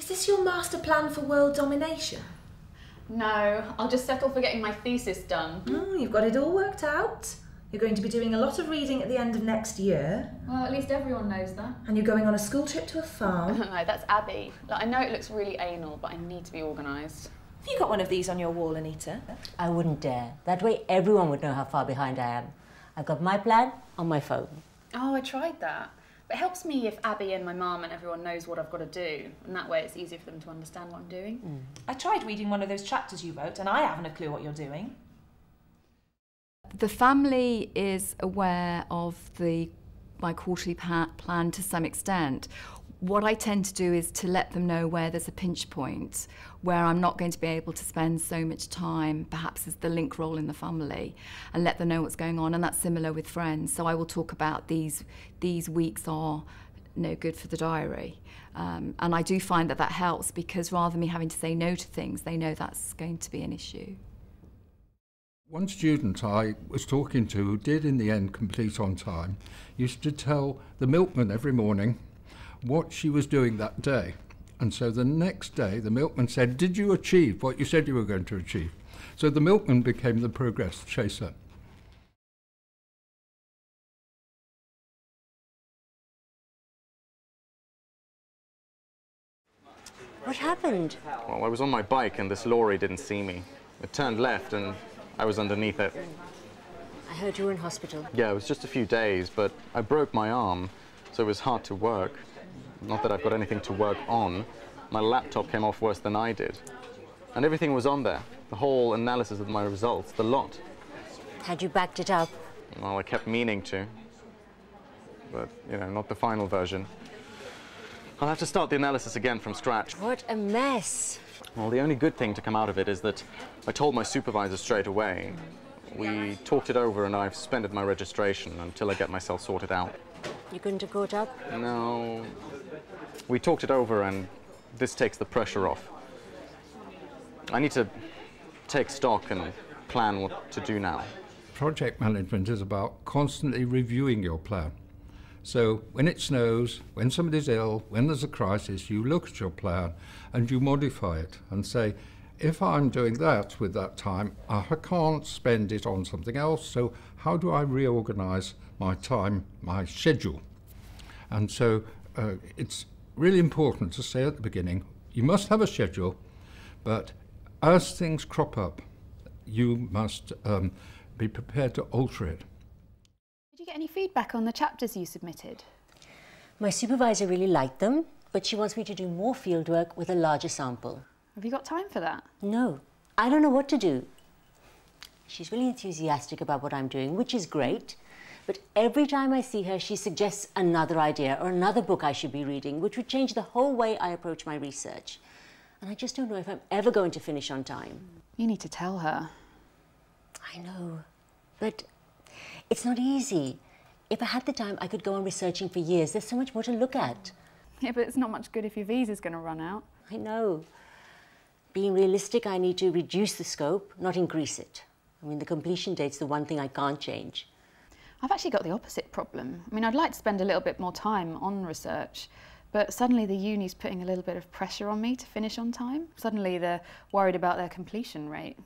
Is this your master plan for world domination? No, I'll just settle for getting my thesis done. You've got it all worked out. You're going to be doing a lot of reading at the end of next year. Well, at least everyone knows that. And you're going on a school trip to a farm. No, that's Abby. Like, I know it looks really anal, but I need to be organised. Have you got one of these on your wall, Anita? I wouldn't dare. That way everyone would know how far behind I am. I've got my plan on my phone. Oh, I tried that. But it helps me if Abby and my mum and everyone knows what I've got to do. And that way it's easier for them to understand what I'm doing. I tried reading one of those chapters you wrote and I haven't a clue what you're doing. The family is aware of my quarterly plan to some extent. What I tend to do is to let them know where there's a pinch point, where I'm not going to be able to spend so much time, perhaps as the link role in the family, and let them know what's going on. And that's similar with friends. So I will talk about these weeks are no good for the diary. And I do find that helps, because rather than me having to say no to things, they know that's going to be an issue. One student I was talking to, who did in the end complete on time, used to tell the milkman every morning what she was doing that day. And so the next day the milkman said, "Did you achieve what you said you were going to achieve?" So the milkman became the progress chaser. What happened? Well, I was on my bike and this lorry didn't see me. It turned left and I was underneath it. I heard you were in hospital. Yeah, it was just a few days, but I broke my arm, so it was hard to work. Not that I've got anything to work on. My laptop came off worse than I did. And everything was on there. The whole analysis of my results, the lot. Had you backed it up? Well, I kept meaning to. But, you know, not the final version. I'll have to start the analysis again from scratch. What a mess. Well, the only good thing to come out of it is that I told my supervisor straight away. We talked it over and I've suspended my registration until I get myself sorted out. You couldn't have caught up? No. We talked it over and this takes the pressure off. I need to take stock and plan what to do now. Project management is about constantly reviewing your plan. So when it snows, when somebody's ill, when there's a crisis, you look at your plan and you modify it and say, if I'm doing that with that time, I can't spend it on something else, so how do I reorganize my time, my schedule? And so it's really important to say at the beginning, you must have a schedule, but as things crop up, you must be prepared to alter it. Did you get any feedback on the chapters you submitted? My supervisor really liked them, but she wants me to do more fieldwork with a larger sample. Have you got time for that? No, I don't know what to do. She's really enthusiastic about what I'm doing, which is great. But every time I see her, she suggests another idea or another book I should be reading, which would change the whole way I approach my research. And I just don't know if I'm ever going to finish on time. You need to tell her. I know, but it's not easy. If I had the time, I could go on researching for years. There's so much more to look at. Yeah, but it's not much good if your visa's going to run out. I know. Being realistic, I need to reduce the scope, not increase it. I mean, the completion date's the one thing I can't change. I've actually got the opposite problem. I mean, I'd like to spend a little bit more time on research, but suddenly the uni's putting a little bit of pressure on me to finish on time. Suddenly they're worried about their completion rate.